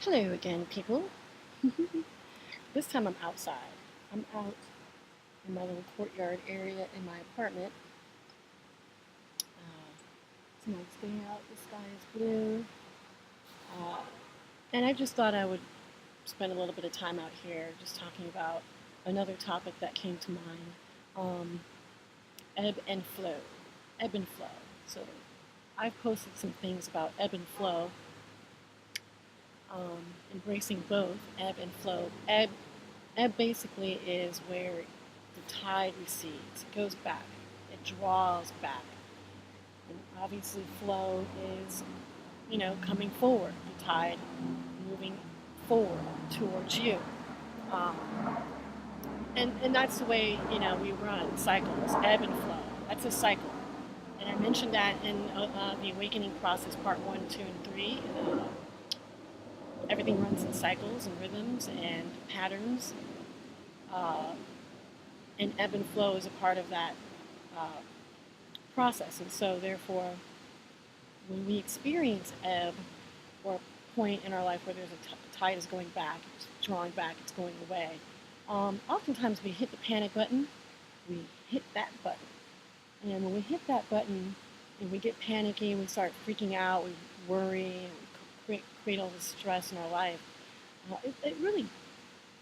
Hello again, people. This time I'm outside. I'm out in my little courtyard area in my apartment. It's a nice day out. The sky is blue. Uh, and I just thought I would spend a little bit of time out here just talking about another topic that came to mind, um, ebb and flow. Ebb and flow. So I've posted some things about ebb and flow, embracing both ebb and flow. Ebb basically is where the tide recedes. It goes back. It draws back. And obviously flow is, coming forward. The tide moving forward towards you. Um, and that's the way, we run cycles, ebb and flow. That's a cycle. And I mentioned that in the awakening process, part 1, 2, and 3. Everything runs in cycles and rhythms and patterns. Uh, and ebb and flow is a part of that uh, process. And so, therefore, when we experience ebb or a point in our life where there's a tide is going back, it's drawing back, it's going away, oftentimes we hit the panic button, we hit that button. And when we hit that button and we get panicky and we start freaking out, we worry, and we create all this stress in our life, it really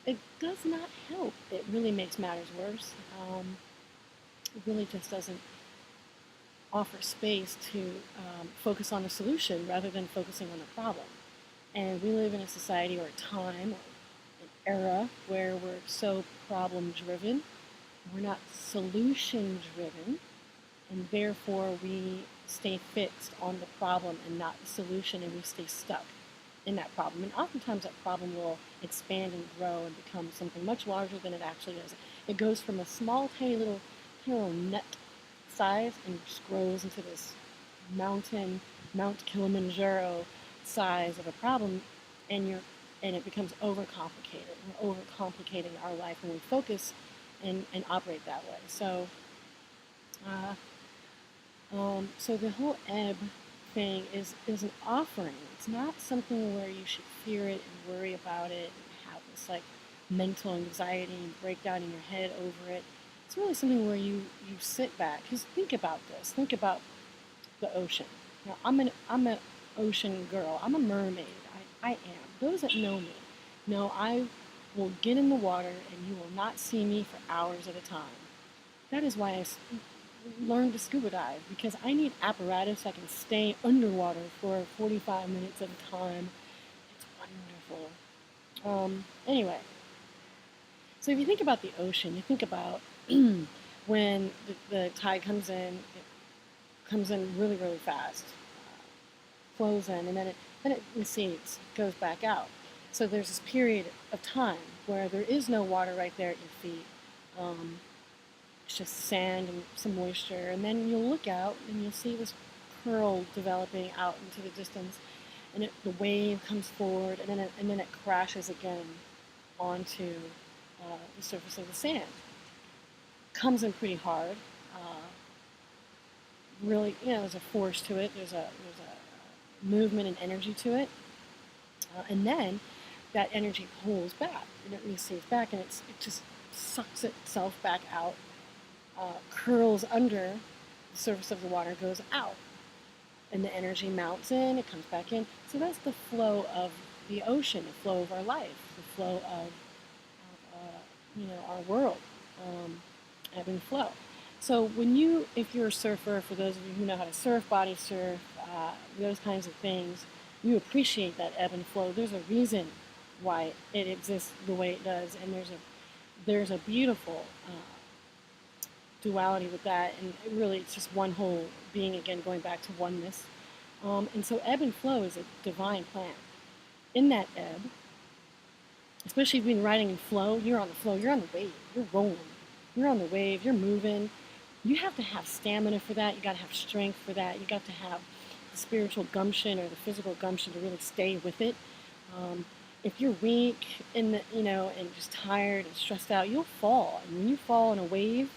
it does not help. It really makes matters worse. It really just doesn't offer space to focus on the solution rather than focusing on the problem. And we live in a society or a time or an era where we're so problem driven. We're not solution driven, and therefore we stay fixed on the problem and not the solution, and we stay stuck in that problem. And oftentimes that problem will expand and grow and become something much larger than it actually is. It goes from a small, tiny little nut size and just grows into this mountain, Mount Kilimanjaro size of a problem, and it becomes overcomplicated. We're overcomplicating our life when we focus and operate that way. So the whole ebb thing is an offering. It's not something where you should fear it and worry about it and have this like mental anxiety and breakdown in your head over it. It's really something where you sit back. Because think about this. Think about the ocean. Now, I'm an ocean girl. I'm a mermaid. I am. Those that know me know I will get in the water and you will not see me for hours at a time. That is why I learned to scuba dive, because I need apparatus I can stay underwater for 45 minutes at a time. It's wonderful. Anyway, so if you think about the ocean, you think about when the tide comes in, it comes in really, really fast, flows in, and then it recedes, goes back out. So there's this period of time where there is no water right there at your feet. It's just sand and some moisture, and then you'll look out and you'll see this curl developing out into the distance, and the wave comes forward, and then it crashes again onto the surface of the sand. Comes in pretty hard. Really, there's a force to it. There's a movement and energy to it, and then that energy pulls back and it recedes back, and it just sucks itself back out, curls under the surface of the water, goes out, and the energy mounts in, it comes back in. So that's the flow of the ocean, the flow of our life, the flow of our world, ebb and flow. So if you're a surfer, for those of you who know how to surf, body surf, those kinds of things, you appreciate that ebb and flow. There's a reason why it exists the way it does, and there's a beautiful duality with that, and really it's just one whole being, again, going back to oneness. And so ebb and flow is a divine plan. In that ebb, especially if you've been riding in flow, you're on the flow, you're on the wave, you're rolling, you're on the wave, you're moving. You have to have stamina for that, you got to have strength for that, you got to have the spiritual gumption or the physical gumption to really stay with it. If you're weak and just tired and stressed out, you'll fall. And when you fall in a wave,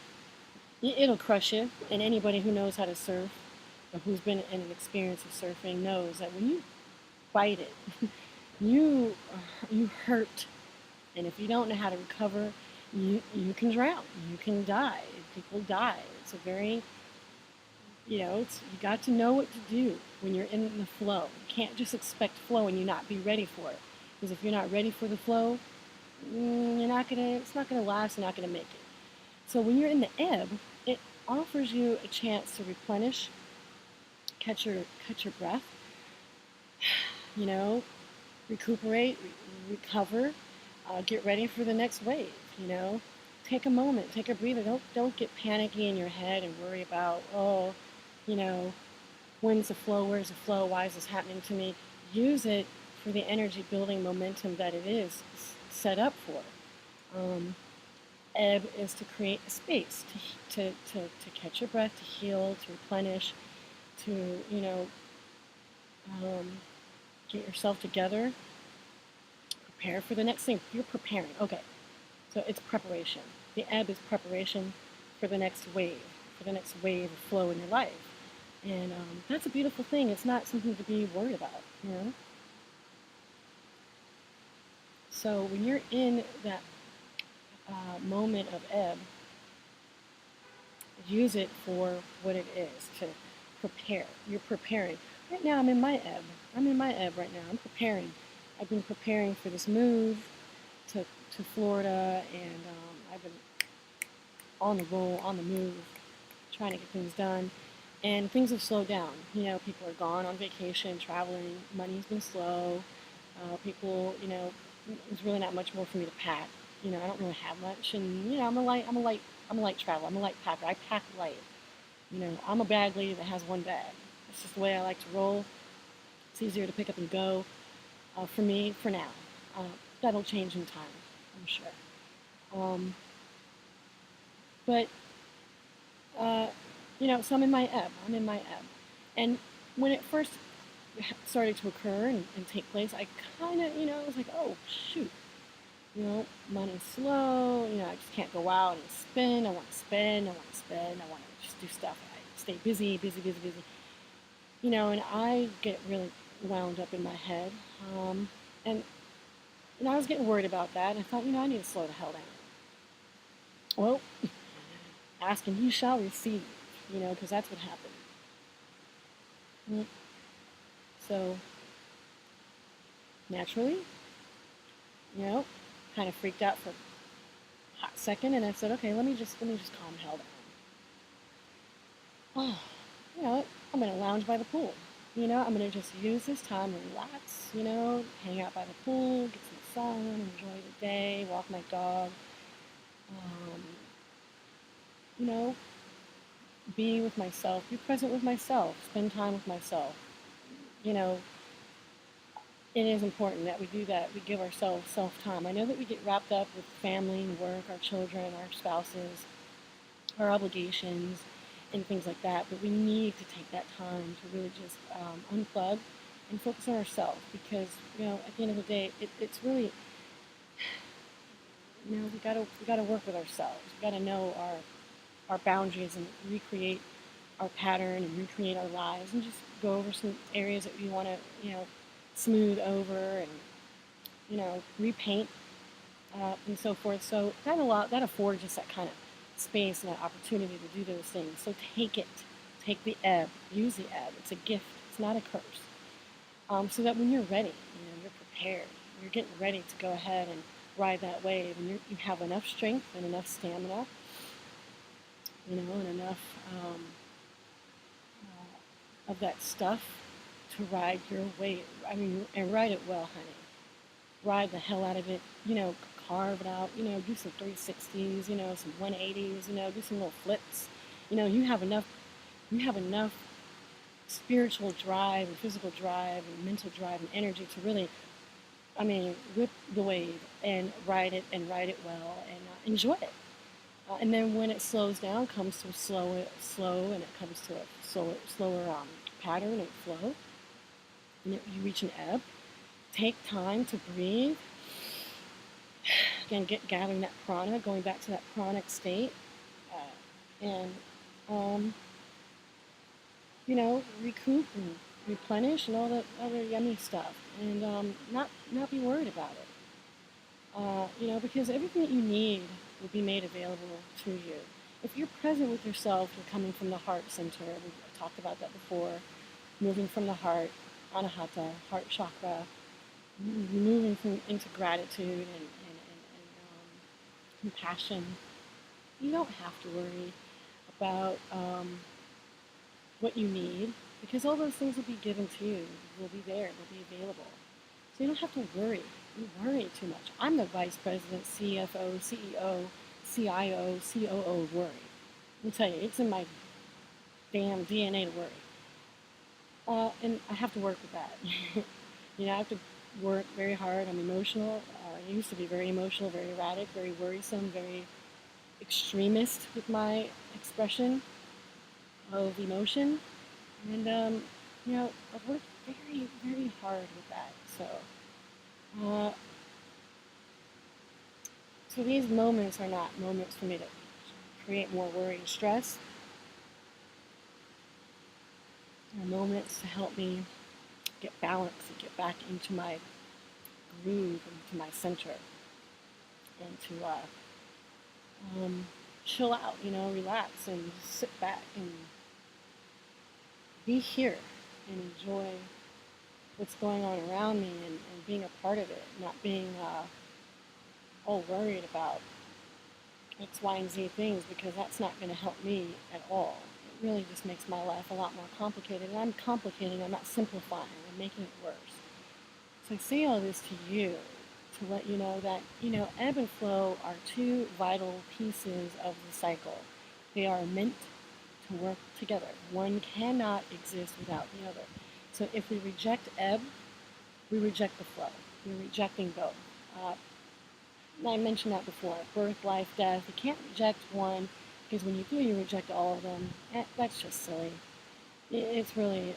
it'll crush you. And anybody who knows how to surf or who's been in an experience of surfing knows that when you bite it, you you hurt, and if you don't know how to recover, you can drown, you can die. People die. It's a very, it's, you got to know what to do when you're in the flow. You can't just expect flow and you not be ready for it. Because if you're not ready for the flow, it's not gonna last. You're not gonna make it. So when you're in the ebb, it offers you a chance to replenish, catch your breath, you know, recuperate, recover, get ready for the next wave. Take a moment, take a breather. Don't get panicky in your head and worry about, oh, you know, when's the flow, where's the flow, why is this happening to me? Use it for the energy building momentum that it is set up for. Ebb is to create a space to catch your breath, to heal, to replenish, to, um, get yourself together, prepare for the next thing. You're preparing. Okay, so it's preparation. The ebb is preparation for the next wave, of flow in your life. And that's a beautiful thing. It's not something to be worried about. So when you're in that moment of ebb, use it for what it is, to prepare. You're preparing. Right now, I'm in my ebb. Right now. I'm preparing. I've been preparing for this move to Florida, and I've been on the roll, on the move, trying to get things done. And things have slowed down. People are gone on vacation, traveling. Money's been slow. People, there's really not much more for me to pack. I don't really have much, and I'm a light traveler. I'm a light packer. I pack light. I'm a bag lady that has one bag. It's just the way I like to roll. It's easier to pick up and go for me for now. That'll change in time, I'm sure. But so I'm in my ebb. And when it first started to occur and take place, I kind of, was like, oh shoot, money's slow. I just can't go out and spend. I want to spend. I want to just do stuff. I stay busy. And I get really wound up in my head. And I was getting worried about that. And I thought, I need to slow the hell down. Well, ask and you shall receive, because that's what happened. So, naturally, kind of freaked out for a hot second, and I said, okay, let me just calm the hell down. Oh, I'm gonna lounge by the pool. I'm gonna just use this time to relax. Hang out by the pool, get some sun, enjoy the day, walk my dog. Be with myself, be present with myself, spend time with myself. It is important that we do that. We give ourselves self-time. I know that we get wrapped up with family and work, our children, our spouses, our obligations, and things like that, but we need to take that time to really just unplug and focus on ourselves, because, at the end of the day, it's really, we gotta work with ourselves. We gotta know our boundaries and recreate our pattern and recreate our lives, and just go over some areas that we want to, smooth over and, repaint and so forth. So that affords us that kind of space and that opportunity to do those things. So take the ebb, use the ebb. It's a gift. It's not a curse. So that when you're ready, you're prepared. You're getting ready to go ahead and ride that wave, and you have enough strength and enough stamina, and enough of that stuff to ride your wave. And ride it well, honey. Ride the hell out of it. Carve it out. Do some 360s. Some 180s. Do some little flips. You have enough. Spiritual drive and physical drive and mental drive and energy to really, whip the wave and ride it well and enjoy it. And then when it slows down, comes to a slow, and it comes to a slower pattern and flow, and you reach an ebb. Take time to breathe. Again, gathering that prana, going back to that pranic state, and recoup and replenish and all that other yummy stuff, and not be worried about it. Because everything that you need will be made available to you. If you're present with yourself, you're coming from the heart center. We talked about that before. Moving from the heart, anahata, heart chakra, moving into gratitude and compassion. You don't have to worry about what you need because all those things will be given to you, will be there, will be available. So you don't have to worry. You worry too much. I'm the vice president, CFO, CEO, CIO, COO of worry. Let me tell you, it's in my damn DNA to worry. And I have to work with that. I have to work very hard. I'm emotional. I used to be very emotional, very erratic, very worrisome, very extremist with my expression of emotion. And, I've worked very, very hard with that. So these moments are not moments for me to create more worry and stress. They're moments to help me get balance and get back into my groove, into my center, and to chill out, relax and sit back and be here and enjoy what's going on around me and being a part of it, not being all worried about X, Y, and Z things because that's not going to help me at all. It really just makes my life a lot more complicated. And I'm complicating, I'm not simplifying, I'm making it worse. So I say all this to you to let you know that, ebb and flow are two vital pieces of the cycle. They are meant to work together. One cannot exist without the other. So if we reject ebb, we reject the flow. We're rejecting both. I mentioned that before. Birth, life, death. You can't reject one because when you do, you reject all of them. That's just silly. It's really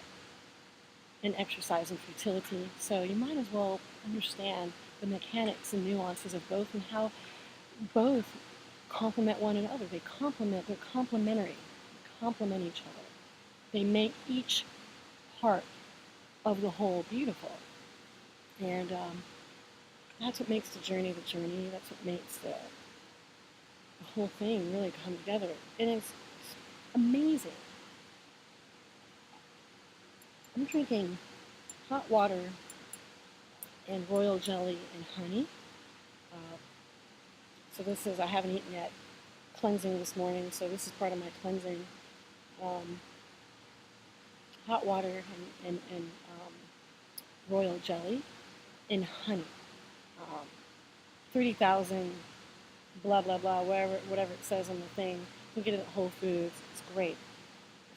an exercise in futility. So you might as well understand the mechanics and nuances of both and how both complement one another. They're complementary. They complement each other. They make each part of the whole beautiful. And that's what makes the journey. That's what makes the whole thing really come together. And it's amazing. I'm drinking hot water and royal jelly and honey. So this is, I haven't eaten yet, cleansing this morning. So this is part of my cleansing. Hot water and royal jelly and honey. 30,000, blah, blah, blah, whatever it says on the thing. You can get it at Whole Foods. It's great.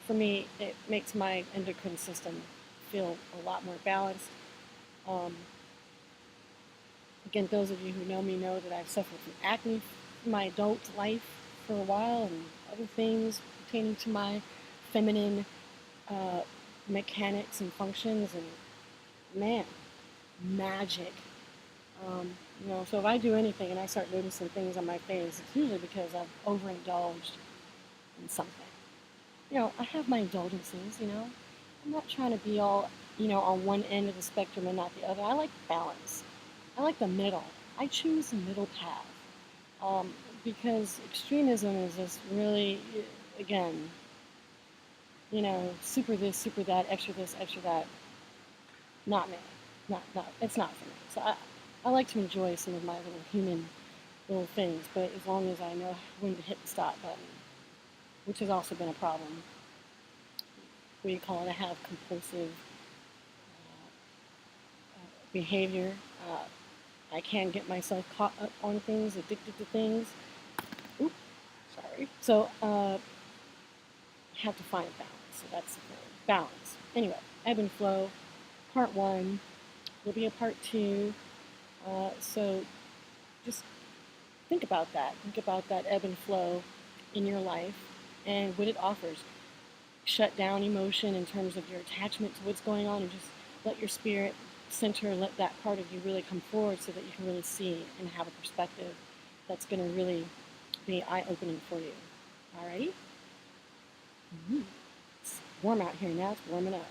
For me, it makes my endocrine system feel a lot more balanced. Again, those of you who know me know that I've suffered from acne in my adult life for a while and other things pertaining to my feminine mechanics and functions, and man, magic. So if I do anything and I start noticing things on my face, it's usually because I've overindulged in something. I have my indulgences, I'm not trying to be all, on one end of the spectrum and not the other. I like balance. I like the middle. I choose the middle path. Because extremism is just really, again, super this, super that, extra this, extra that. Not me. Not, it's not for me. So I like to enjoy some of my little human little things, but as long as I know when to hit the stop button, which has also been a problem. What do you call it? I have compulsive behavior. I can get myself caught up on things, addicted to things. Oops, sorry. So I have to find balance. So that's the thing. Balance. Anyway, ebb and flow, part 1. Will be a part 2. So just think about that. Think about that ebb and flow in your life and what it offers. Shut down emotion in terms of your attachment to what's going on and just let your spirit center, let that part of you really come forward so that you can really see and have a perspective that's going to really be eye-opening for you. All right? It's warm out here now. It's warming up.